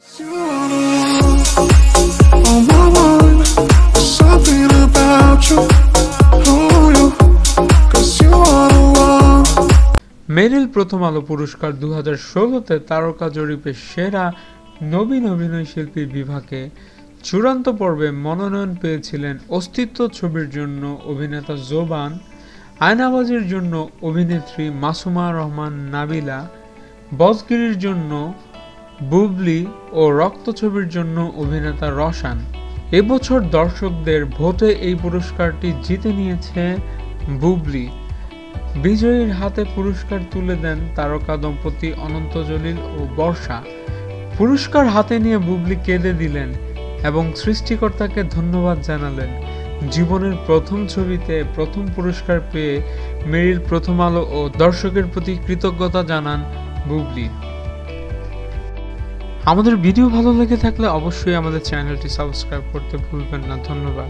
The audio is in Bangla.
মেরিল প্রথম আলো পুরস্কার 2016-তে তারকা জরিপে সেরা নবীন অভিনয় শিল্পী বিভাগে চূড়ান্ত পর্বে মনোনয়ন পেয়েছিলেন অস্তিত্ব ছবির জন্য অভিনেতা জোবান, আয়নাবাজির জন্য অভিনেত্রী মাসুমা রহমান নাবিলা, বসগিরির জন্য বুবলি ও রক্ত ছবির জন্য অভিনেতা রসান। এবছর দর্শকদের ভোটে এই পুরস্কারটি জিতে নিয়েছে বুবলি। বিজয়ীর হাতে পুরস্কার তুলে দেন তারকা দম্পতি অনন্ত জলিল ও বর্ষা। পুরস্কার হাতে নিয়ে বুবলি কেঁদে দিলেন এবং সৃষ্টিকর্তাকে ধন্যবাদ জানালেন। জীবনের প্রথম ছবিতে প্রথম পুরস্কার পেয়ে মেরিল প্রথম আলো ও দর্শকের প্রতি কৃতজ্ঞতা জানান বুবলি। আমাদের ভিডিও ভালো লেগে থাকলে অবশ্যই আমাদের চ্যানেলটি সাবস্ক্রাইব করতে ভুলবেন না। ধন্যবাদ।